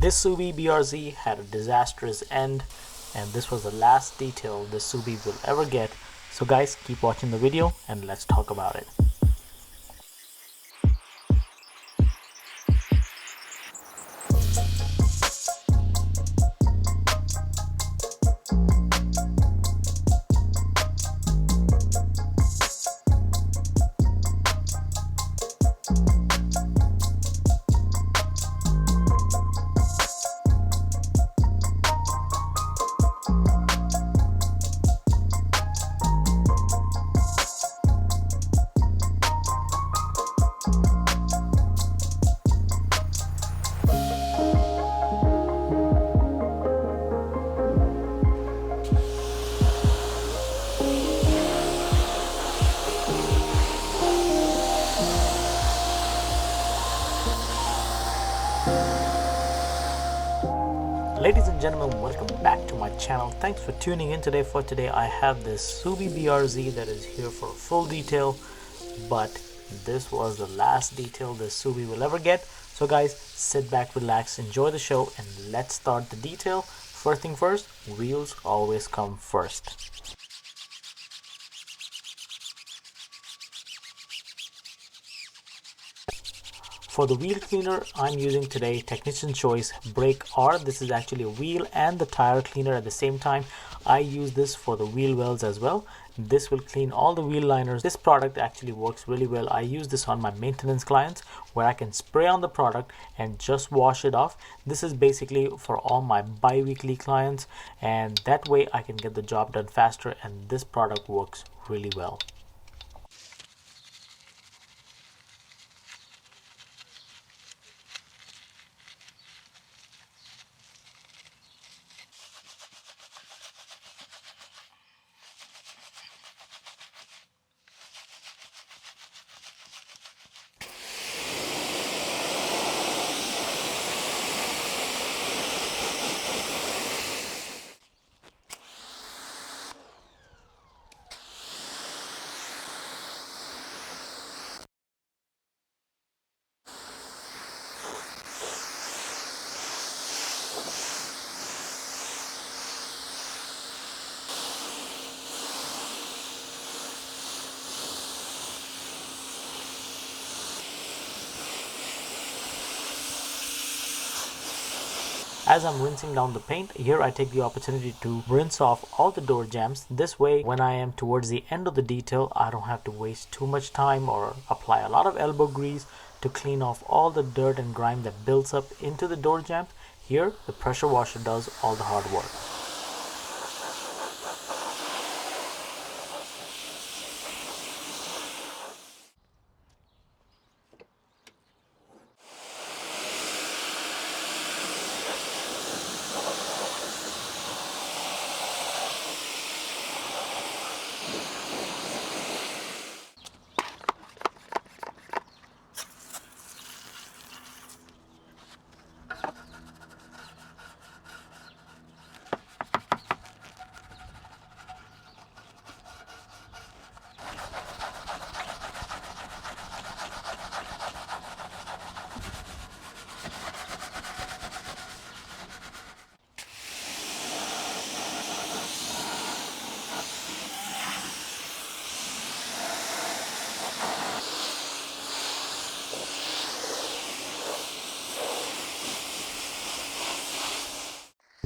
This Subi BRZ had a disastrous end, and this was the last detail this Subi will ever get. So guys, keep watching the video and let's talk about it. Ladies and gentlemen, welcome back to my channel. Thanks for tuning in today. For today I have this Subi BRZ that is here for a full detail, but this was the last detail this Subi will ever get. So guys, sit back, relax, enjoy the show, and let's start the detail. First thing first, wheels always come first. For the wheel cleaner, I'm using today Technician Choice Brake R. This is actually a wheel and the tire cleaner at the same time. I use this for the wheel wells as well. This will clean all the wheel liners. This product actually works really well. I use this on my maintenance clients where I can spray on the product and just wash it off. This is basically for all my bi-weekly clients, and that way I can get the job done faster, and this product works really well. As I'm rinsing down the paint, here I take the opportunity to rinse off all the door jambs. This way, when I am towards the end of the detail, I don't have to waste too much time or apply a lot of elbow grease to clean off all the dirt and grime that builds up into the door jambs. Here, the pressure washer does all the hard work.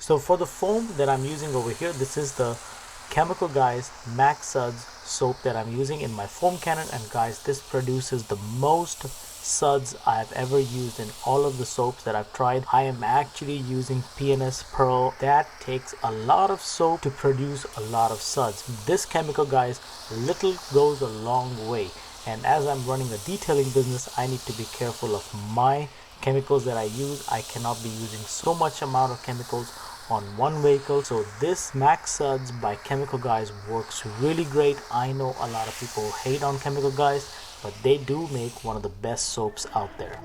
So for the foam that I'm using over here, this is the Chemical Guys Max Suds soap that I'm using in my foam cannon, and guys, this produces the most suds I've ever used in all of the soaps that I've tried. I am actually using PNS Pearl. That takes a lot of soap to produce a lot of suds. This Chemical Guys, little goes a long way, and as I'm running a detailing business, I need to be careful of my chemicals that I use. I cannot be using so much amount of chemicals on one vehicle. So this Max Suds by Chemical Guys works really great. I know a lot of people hate on Chemical Guys, but they do make one of the best soaps out there.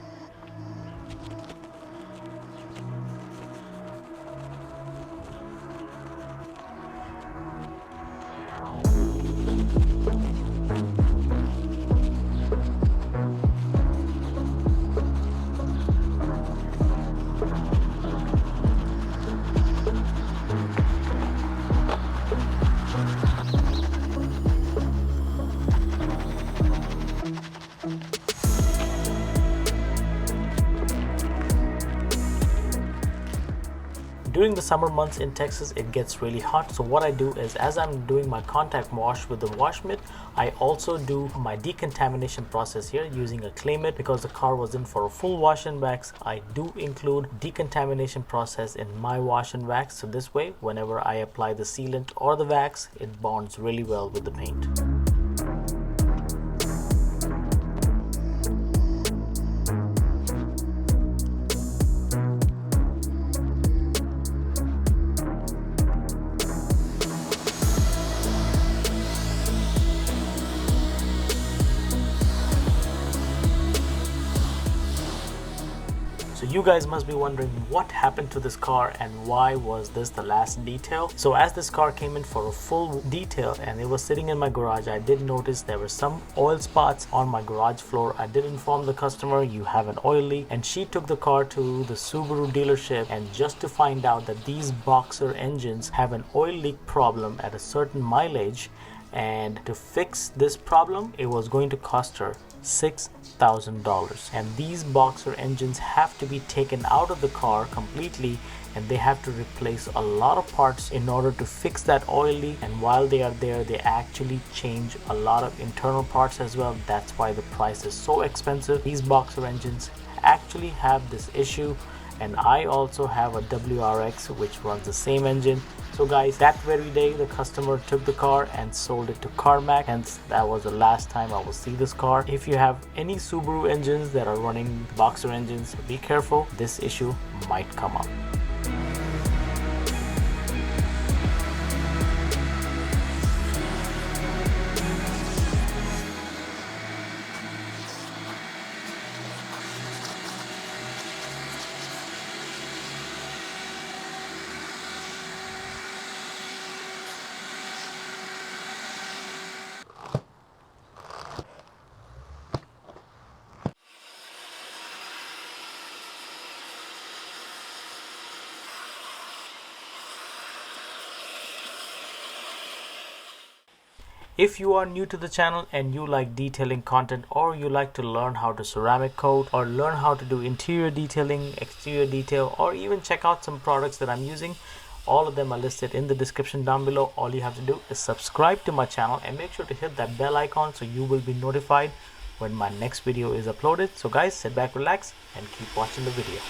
During the summer months in Texas, it gets really hot. So what I do is, as I'm doing my contact wash with the wash mitt, I also do my decontamination process here using a clay mitt. Because the car was in for a full wash and wax, I do include decontamination process in my wash and wax. So this way, whenever I apply the sealant or the wax, it bonds really well with the paint. So you guys must be wondering what happened to this car and why was this the last detail. So as this car came in for a full detail and it was sitting in my garage, I did notice there were some oil spots on my garage floor. I did inform the customer, you have an oil leak, and she took the car to the Subaru dealership, and just to find out that these boxer engines have an oil leak problem at a certain mileage, and to fix this problem it was going to cost her $6,000. And these boxer engines have to be taken out of the car completely, and they have to replace a lot of parts in order to fix that oil leak. And while they are there, they actually change a lot of internal parts as well. That's why the price is so expensive. These boxer engines actually have this issue, and I also have a WRX which runs the same engine. So guys, that very day the customer took the car and sold it to CarMax, hence that was the last time I will see this car. If you have any Subaru engines that are running boxer engines, be careful, this issue might come up. If you are new to the channel and you like detailing content, or you like to learn how to ceramic coat, or learn how to do interior detailing, exterior detail, or even check out some products that I'm using, all of them are listed in the description down below. All you have to do is subscribe to my channel and make sure to hit that bell icon so you will be notified when my next video is uploaded. So guys, sit back, relax, and keep watching the video.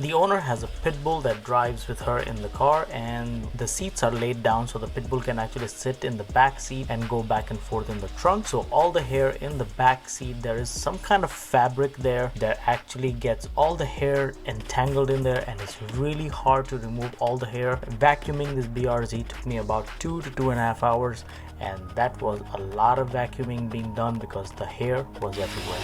The owner has a pit bull that drives with her in the car, and the seats are laid down so the pit bull can actually sit in the back seat and go back and forth in the trunk. So all the hair in the back seat, there is some kind of fabric there that actually gets all the hair entangled in there, and it's really hard to remove all the hair. Vacuuming this BRZ took me about 2 to 2.5 hours, and that was a lot of vacuuming being done because the hair was everywhere.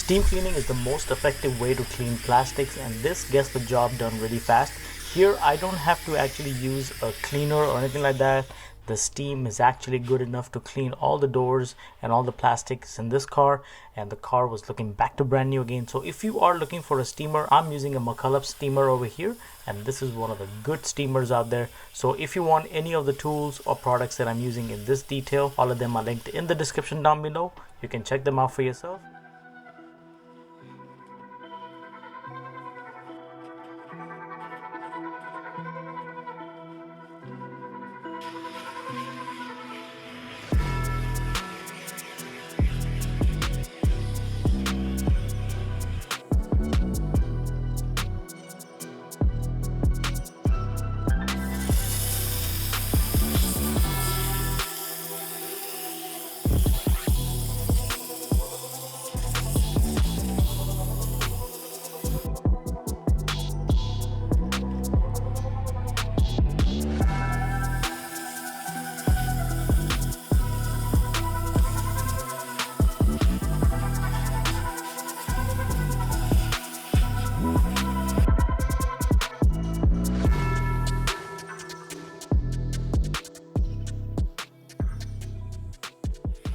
Steam cleaning is the most effective way to clean plastics, and this gets the job done really fast. Here I don't have to actually use a cleaner or anything like that. the steam is actually good enough to clean all the doors and all the plastics in this car, and the car was looking back to brand new again. So if you are looking for a steamer, I'm using a McCulloch steamer over here, and this is one of the good steamers out there. So if you want any of the tools or products that I'm using in this detail, all of them are linked in the description down below. You can check them out for yourself.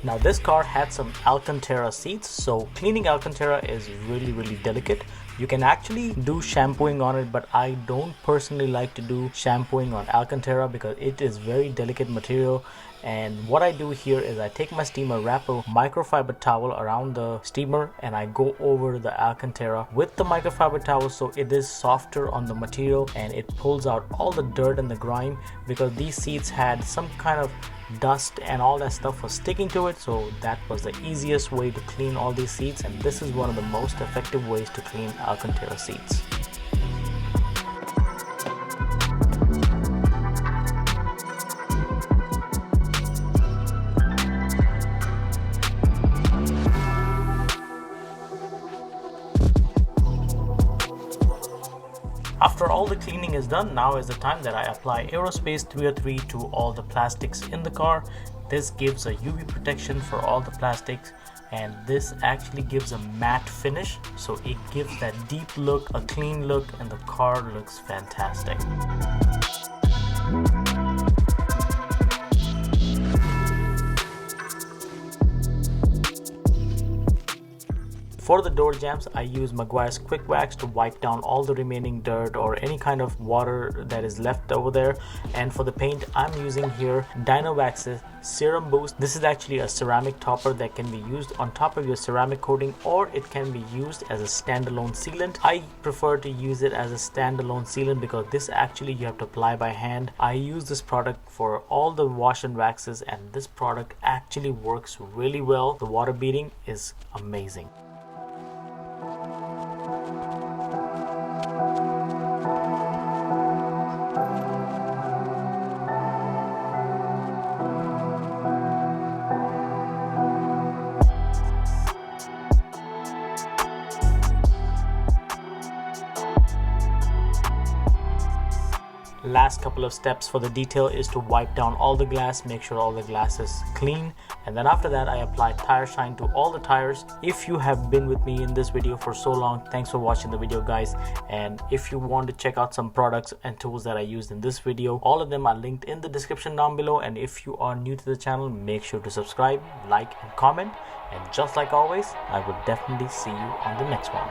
Now this car had some Alcantara seats, so cleaning Alcantara is really delicate. You can actually do shampooing on it, but I don't personally like to do shampooing on Alcantara because it is very delicate material. And what I do here is I take my steamer, wrap a microfiber towel around the steamer, and I go over the Alcantara with the microfiber towel so it is softer on the material and it pulls out all the dirt and the grime, because these seats had some kind of dust and all that stuff was sticking to it. So that was the easiest way to clean all these seats, and this is one of the most effective ways to clean Alcantara seats. After all the cleaning is done, now is the time that I apply Aerospace 303 to all the plastics in the car. This gives a UV protection for all the plastics, and this actually gives a matte finish, so it gives that deep look, a clean look, and the car looks fantastic. For the door jambs, I use Meguiar's Quick Wax to wipe down all the remaining dirt or any kind of water that is left over there. And for the paint, I'm using here Dinowax's Serum Boost. This is actually a ceramic topper that can be used on top of your ceramic coating, or it can be used as a standalone sealant. I prefer to use it as a standalone sealant because this actually you have to apply by hand. I use this product for all the wash and waxes, and this product actually works really well. The water beading is amazing. Last couple of steps for the detail is to wipe down all the glass, make sure all the glass is clean, and then after that I apply tire shine to all the tires. If you have been with me in this video for so long, thanks for watching the video guys, and if you want to check out some products and tools that I used in this video, all of them are linked in the description down below. And if you are new to the channel, make sure to subscribe, like and comment, and just like always, I will definitely see you on the next one.